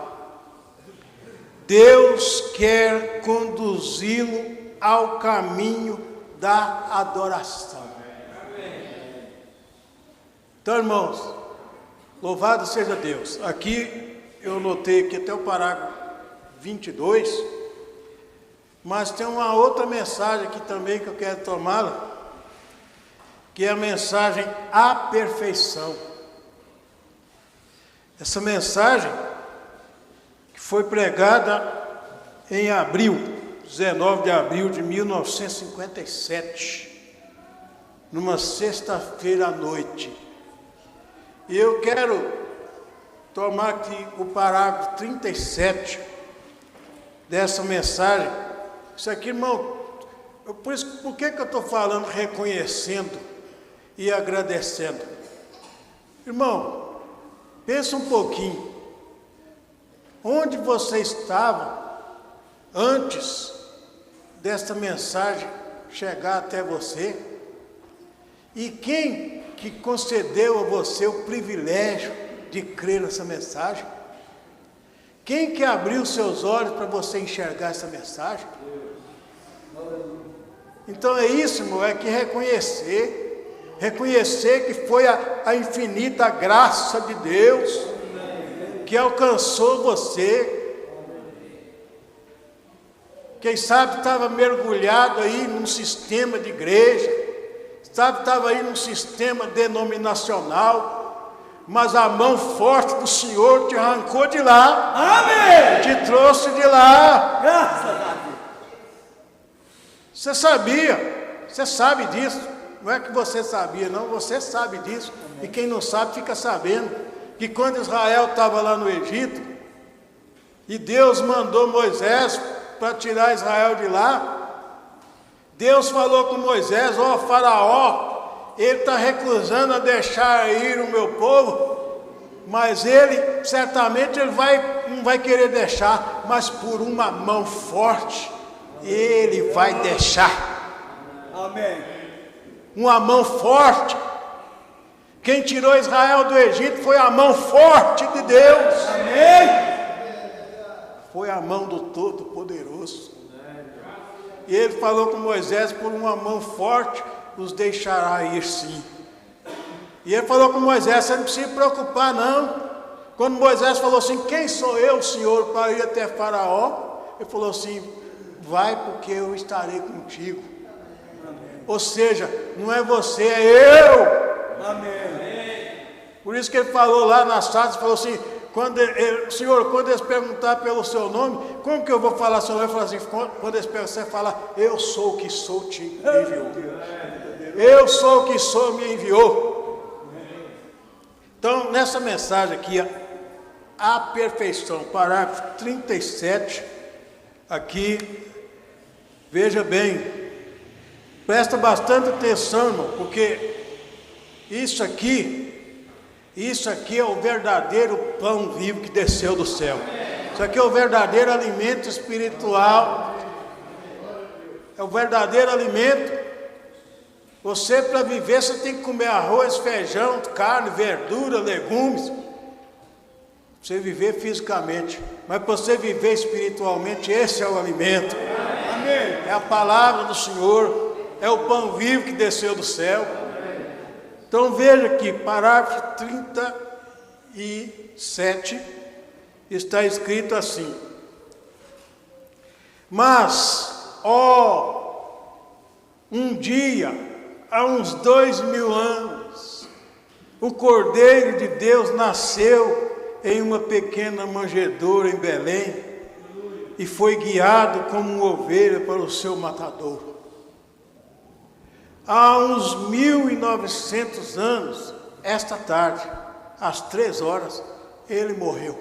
Deus quer conduzi-lo ao caminho da adoração. Então, irmãos, louvado seja Deus. Aqui eu notei que até o parágrafo 22, mas tem uma outra mensagem aqui também que eu quero tomá-la, que é a mensagem à perfeição. Essa mensagem que foi pregada em abril, 19 de abril de 1957, numa sexta-feira à noite. E eu quero tomar aqui o parágrafo 37 dessa mensagem. Isso aqui, irmão, por que eu estou falando reconhecendo e agradecendo? Irmão, pensa um pouquinho. Onde você estava antes desta mensagem chegar até você? E quem que concedeu a você o privilégio de crer nessa mensagem? Quem que abriu seus olhos para você enxergar essa mensagem? Então é isso, irmão, é que reconhecer que foi a infinita graça de Deus que alcançou você. Quem sabe estava mergulhado aí num sistema de igreja, estava aí num sistema denominacional, mas a mão forte do Senhor te arrancou de lá. Amém! Te trouxe de lá. Graças a Deus. Você sabia, você sabe disso. Não é que você sabia, não, você sabe disso. Amém. E quem não sabe fica sabendo que quando Israel estava lá no Egito, e Deus mandou Moisés para tirar Israel de lá, Deus falou com Moisés: ó Faraó, ele está recusando a deixar ir o meu povo, mas ele, certamente, não vai querer deixar, mas por uma mão forte, ele vai deixar. Amém. Uma mão forte, Quem tirou Israel do Egito foi a mão forte de Deus. Amém. Foi a mão do Todo-Poderoso. E ele falou com Moisés: por uma mão forte os deixará ir sim. E ele falou com Moisés: você não precisa se preocupar não. Quando Moisés falou assim: quem sou eu, Senhor, para ir até Faraó? Ele falou assim: vai, porque eu estarei contigo. Amém. Ou seja, não é você, é eu. Amém. Por isso que ele falou lá nas Sardes, falou assim: Senhor, quando eles perguntar pelo seu nome, como que eu vou falar seu nome? Ele falou assim: quando eles perguntar, você fala: eu sou o que sou, te enviou. Eu sou o que sou, me enviou. Então, nessa mensagem aqui, a perfeição, parágrafo 37, aqui, veja bem, presta bastante atenção, irmão, porque isso aqui é o verdadeiro pão vivo que desceu do céu. Isso aqui é o verdadeiro alimento espiritual. É o verdadeiro alimento. Você, para viver, você tem que comer arroz, feijão, carne, verdura, legumes. Você viver fisicamente. Mas para você viver espiritualmente, esse é o alimento. Amém. É a palavra do Senhor. É o pão vivo que desceu do céu. Então veja aqui, parágrafo 37, está escrito assim: mas, um dia, há uns 2000 anos, o Cordeiro de Deus nasceu em uma pequena manjedoura em Belém e foi guiado como uma ovelha para o seu matadouro. Há uns 1900 anos, esta tarde, às 3 horas, ele morreu.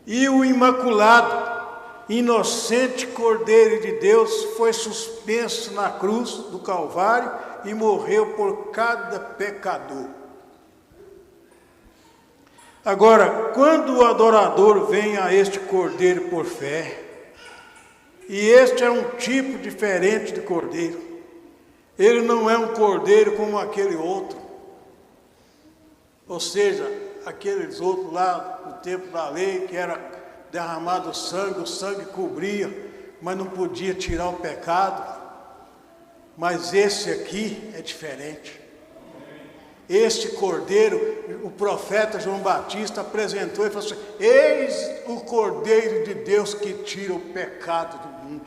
E o imaculado, inocente Cordeiro de Deus foi suspenso na cruz do Calvário e morreu por cada pecador. Agora, quando o adorador vem a este Cordeiro por fé, e este é um tipo diferente de Cordeiro, ele não é um cordeiro como aquele outro. Ou seja, aqueles outros lá no tempo da lei, que era derramado o sangue cobria, mas não podia tirar o pecado. Mas esse aqui é diferente. Este cordeiro, o profeta João Batista apresentou e falou assim: eis o Cordeiro de Deus que tira o pecado do mundo.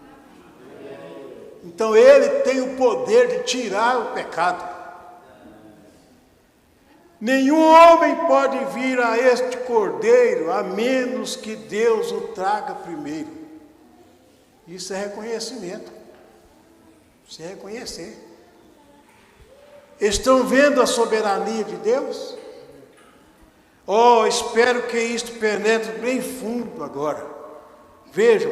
Então ele tem o poder de tirar o pecado. Nenhum homem pode vir a este Cordeiro a menos que Deus o traga primeiro. Isso é reconhecimento. Isso é reconhecer. Estão vendo a soberania de Deus? Espero que isto penetre bem fundo agora. Vejam,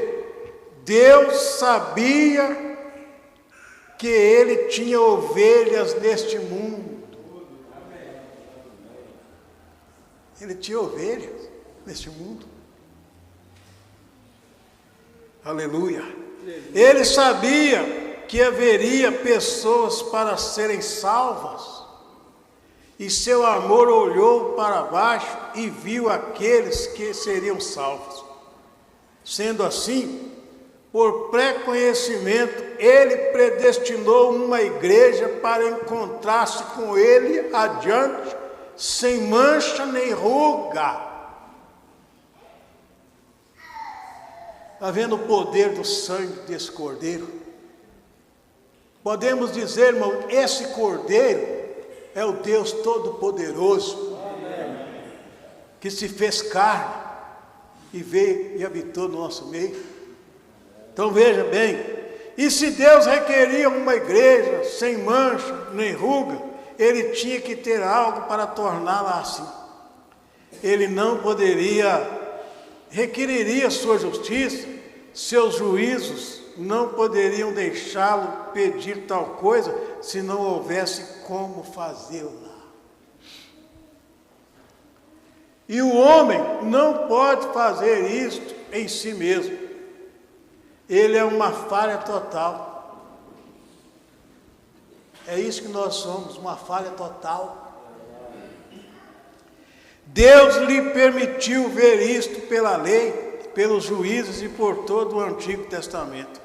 Deus sabia que ele tinha ovelhas neste mundo. Ele tinha ovelhas neste mundo. Aleluia. Ele sabia que haveria pessoas para serem salvas. E seu amor olhou para baixo e viu aqueles que seriam salvos. Sendo assim, por pré-conhecimento, ele predestinou uma igreja para encontrar-se com ele adiante, sem mancha nem ruga. Está vendo o poder do sangue desse cordeiro? Podemos dizer, irmão, esse cordeiro é o Deus Todo-Poderoso, que se fez carne e veio e habitou no nosso meio. Então veja bem, e se Deus requeria uma igreja sem mancha nem ruga, ele tinha que ter algo para torná-la assim. Ele não requeriria sua justiça, seus juízos não poderiam deixá-lo pedir tal coisa se não houvesse como fazê-la. E o homem não pode fazer isto em si mesmo. Ele é uma falha total. É isso que nós somos, uma falha total. Deus lhe permitiu ver isto pela lei, pelos juízes e por todo o Antigo Testamento.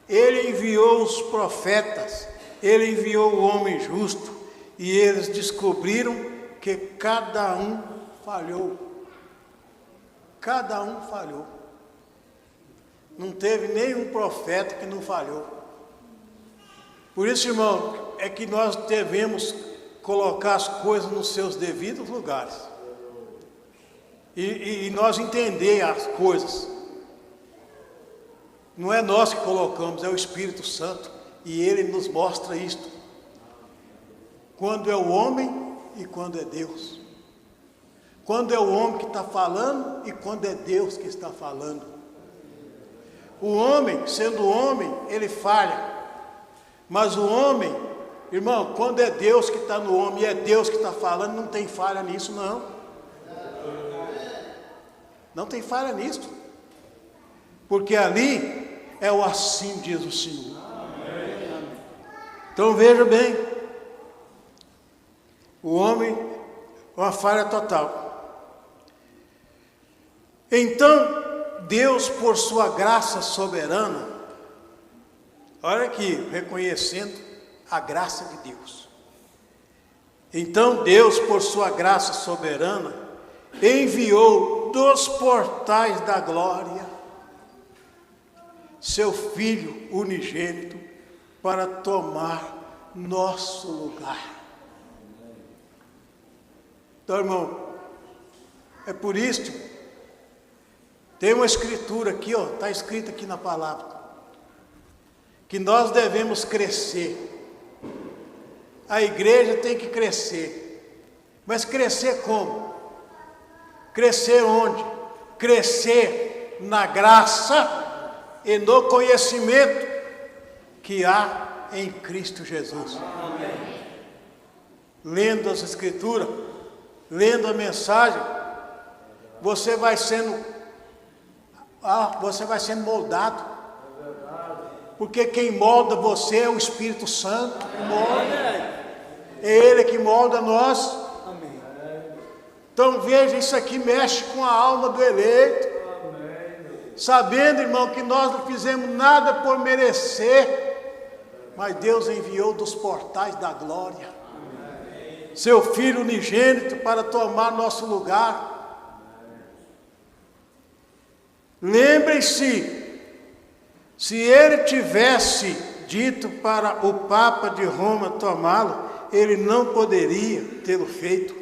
Ele enviou os profetas, ele enviou o homem justo, e eles descobriram que cada um falhou. Cada um falhou. Não teve nenhum profeta que não falhou. Por isso, irmão, é que nós devemos colocar as coisas nos seus devidos lugares. E nós entender as coisas. Não é nós que colocamos, é o Espírito Santo. E Ele nos mostra isto. Quando é o homem e quando é Deus. Quando é o homem que está falando e quando é Deus que está falando. O homem, sendo homem, ele falha. Mas o homem, irmão, quando é Deus que está no homem e é Deus que está falando, não tem falha nisso, não. Não tem falha nisso. Porque ali é o assim diz o Senhor. Então veja bem, o homem é uma falha total. Então, Deus, por sua graça soberana, olha aqui, reconhecendo a graça de Deus. Então, Deus, por sua graça soberana, enviou dos portais da glória seu Filho unigênito para tomar nosso lugar. Então, irmão, é por isso, tem uma escritura aqui, ó, está escrito aqui na palavra, que nós devemos crescer. A igreja tem que crescer. Mas crescer como? Crescer onde? Crescer na graça e no conhecimento que há em Cristo Jesus. Amém. Lendo as escrituras, lendo a mensagem, você vai sendo moldado. Porque quem molda você é o Espírito Santo que molda. É Ele que molda nós. Então veja, isso aqui mexe com a alma do eleito. Sabendo, irmão, que nós não fizemos nada por merecer, mas Deus enviou dos portais da glória seu Filho unigênito para tomar nosso lugar. Lembrem-se, se ele tivesse dito para o Papa de Roma tomá-lo, ele não poderia tê-lo feito.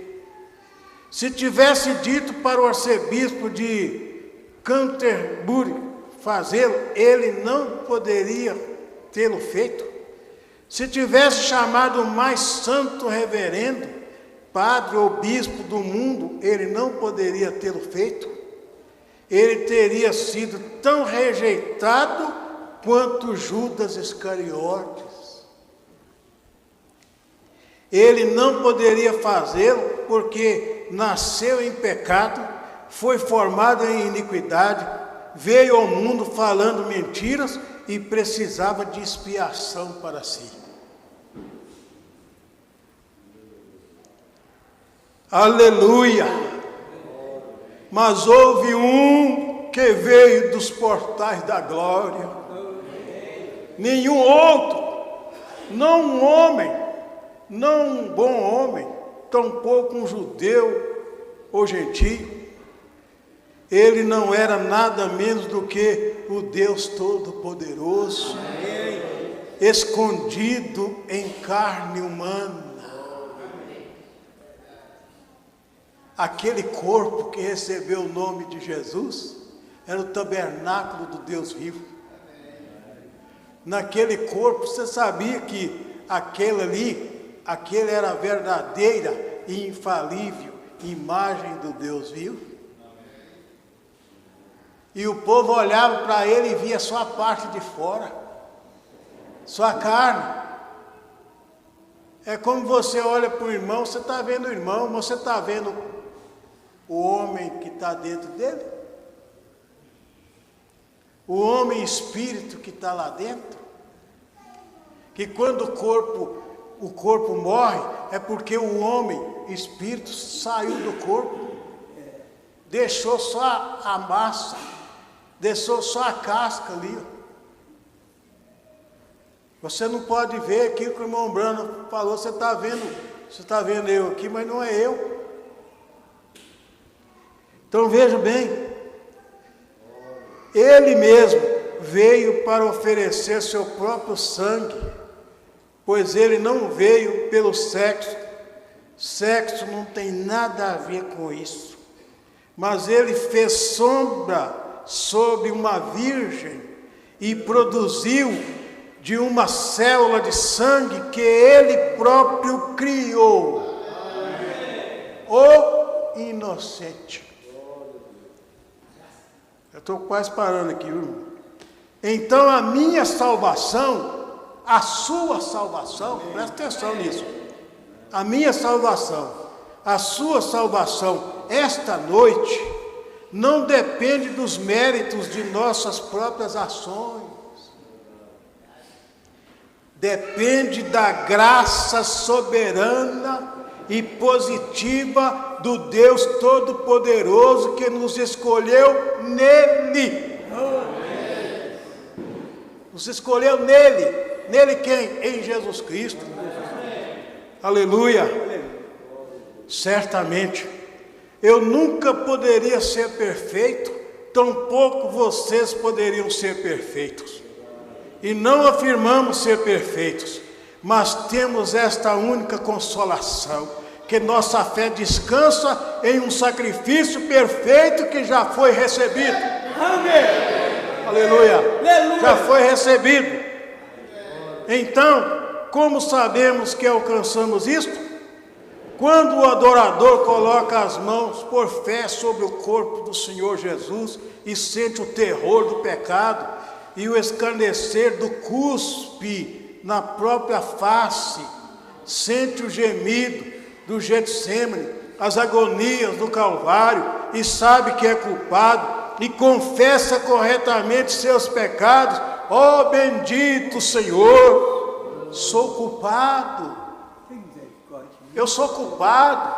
Se tivesse dito para o arcebispo de Canterbury fazê-lo, ele não poderia tê-lo feito. Se tivesse chamado o mais santo reverendo, padre ou bispo do mundo, ele não poderia tê-lo feito. Ele teria sido tão rejeitado quanto Judas Iscariotes. Ele não poderia fazê-lo porque nasceu em pecado, foi formado em iniquidade, veio ao mundo falando mentiras e precisava de expiação para si. Aleluia! Mas houve um que veio dos portais da glória, nenhum outro, não um homem, não um bom homem, tampouco um judeu ou gentio. Ele não era nada menos do que o Deus Todo-Poderoso, escondido em carne humana. Aquele corpo que recebeu o nome de Jesus era o tabernáculo do Deus vivo. Naquele corpo, você sabia que aquele era a verdadeira e infalível imagem do Deus vivo? E o povo olhava para ele e via só a parte de fora, só a carne. É como você olha para o irmão, você está vendo o irmão, mas você está vendo o homem que está dentro dele? O homem espírito que está lá dentro? Que quando o corpo o corpo morre, é porque o homem, espírito, saiu do corpo, deixou só a massa, deixou só a casca ali. Você não pode ver aquilo que o irmão Brano falou, você está vendo eu aqui, mas não é eu. Então veja bem, ele mesmo veio para oferecer seu próprio sangue, pois ele não veio pelo sexo. Sexo não tem nada a ver com isso. Mas ele fez sombra sobre uma virgem e produziu de uma célula de sangue que ele próprio criou. O inocente. Eu estou quase parando aqui, irmão. Então a minha salvação, a sua salvação, presta atenção nisso. A minha salvação, a sua salvação, esta noite, não depende dos méritos de nossas próprias ações. Depende da graça soberana e positiva do Deus Todo-Poderoso que nos escolheu nele. Nos escolheu nele. Nele quem? Em Jesus Cristo. Aleluia. Certamente, eu nunca poderia ser perfeito, tampouco vocês poderiam ser perfeitos. E não afirmamos ser perfeitos, mas temos esta única consolação, que nossa fé descansa em um sacrifício perfeito que já foi recebido. Amém. Aleluia. Aleluia. Já foi recebido. Então, como sabemos que alcançamos isto? Quando o adorador coloca as mãos por fé sobre o corpo do Senhor Jesus e sente o terror do pecado e o escarnecer do cuspe na própria face, sente o gemido do Getsêmani, as agonias do Calvário e sabe que é culpado e confessa corretamente seus pecados, ó bendito Senhor, sou culpado, eu sou culpado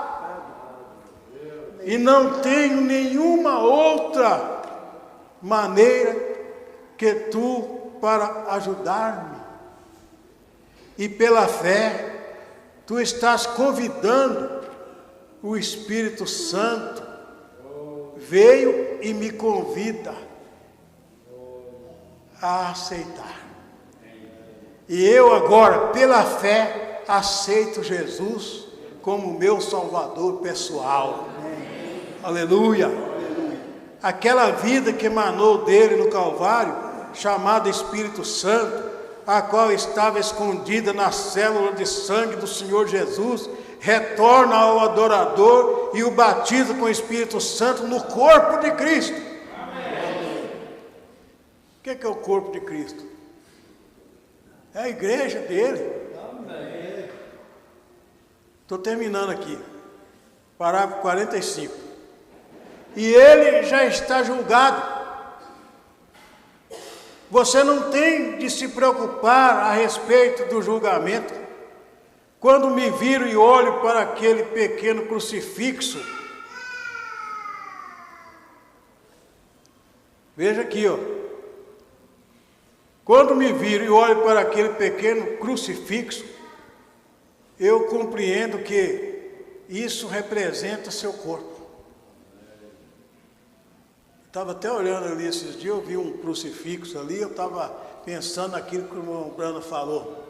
e não tenho nenhuma outra maneira que tu para ajudar-me. E pela fé, tu estás convidando o Espírito Santo, veio e me convida a aceitar. E eu agora, pela fé, aceito Jesus como meu Salvador pessoal. Aleluia. Aquela vida que emanou dele no Calvário, chamada Espírito Santo, a qual estava escondida na célula de sangue do Senhor Jesus, retorna ao adorador e o batiza com o Espírito Santo no corpo de Cristo. Amém. O que é o corpo de Cristo? É a igreja dele. Estou terminando aqui, parágrafo 45. E ele já está julgado. Você não tem de se preocupar a respeito do julgamento. Quando me viro e olho para aquele pequeno crucifixo, veja aqui, ó. Quando me viro e olho para aquele pequeno crucifixo, eu compreendo que isso representa seu corpo. Estava até olhando ali esses dias, eu vi um crucifixo ali, eu estava pensando naquilo que o irmão Brano falou.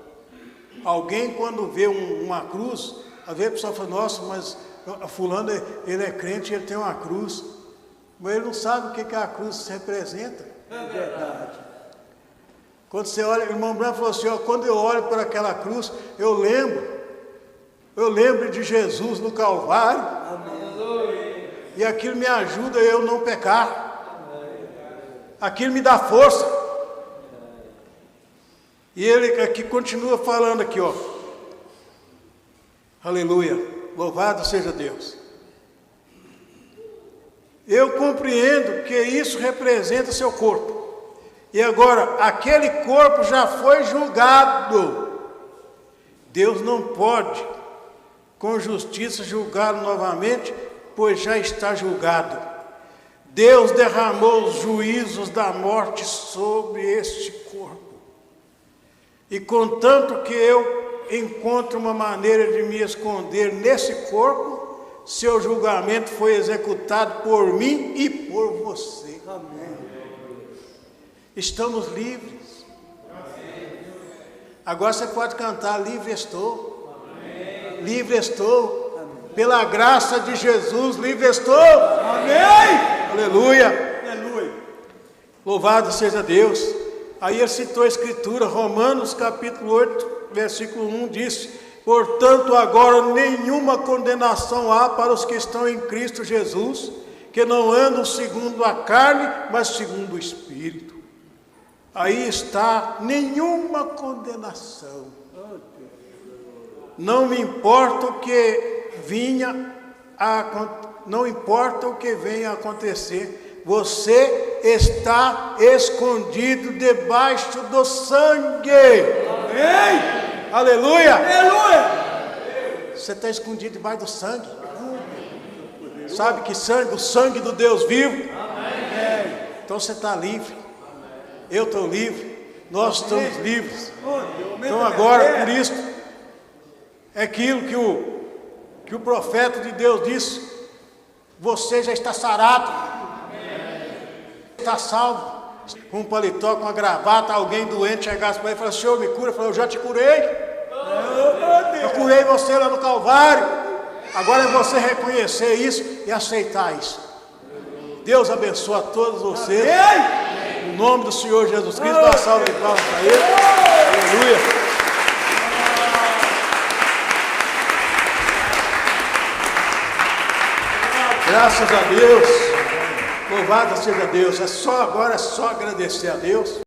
Alguém quando vê uma cruz, às vezes a pessoa fala, nossa, mas fulano, ele é crente, ele tem uma cruz. Mas ele não sabe o que a cruz representa. É verdade. Quando você olha, o irmão Brano falou assim, ó, quando eu olho para aquela cruz, eu lembro de Jesus no Calvário. Amém. E aquilo me ajuda a eu não pecar. Aquilo me dá força. E ele aqui continua falando aqui, ó. Aleluia. Louvado seja Deus. Eu compreendo que isso representa seu corpo. E agora, aquele corpo já foi julgado Deus não pode, com justiça, julgá-lo novamente, pois já está julgado. Deus derramou os juízos da morte sobre este corpo. E contanto que eu encontro uma maneira de me esconder nesse corpo, seu julgamento foi executado por mim e por você. Amém. Estamos livres. Agora você pode cantar: livre estou. Amém. Livre estou. Amém. Pela graça de Jesus, livre estou. Amém. Aleluia. Aleluia. Louvado seja Deus. Aí ele citou a escritura, Romanos capítulo 8, versículo 1, disse: portanto agora nenhuma condenação há para os que estão em Cristo Jesus, que não andam segundo a carne, mas segundo o Espírito. Aí está, nenhuma condenação. Não me importa o que não importa o que venha a acontecer, você está escondido debaixo do sangue. Amém. Aleluia. Aleluia. Você está escondido debaixo do sangue. Sabe que sangue? O sangue do Deus vivo. Amém. Então você está livre. Eu estou livre. Nós estamos livres. Então agora, por isso, é aquilo que o profeta de Deus disse: você já está sarado, está salvo. Com um paletó, com uma gravata, alguém doente chegasse para ele e falasse: Senhor, me cura. Eu falei: eu já te curei. Eu curei você lá no Calvário. Agora é você reconhecer isso e aceitar isso. Deus abençoe a todos vocês. Em nome do Senhor Jesus Cristo, dá uma salva de palmas para Ele. Aleluia. Graças a Deus. Louvado seja Deus. Agora é só agradecer a Deus.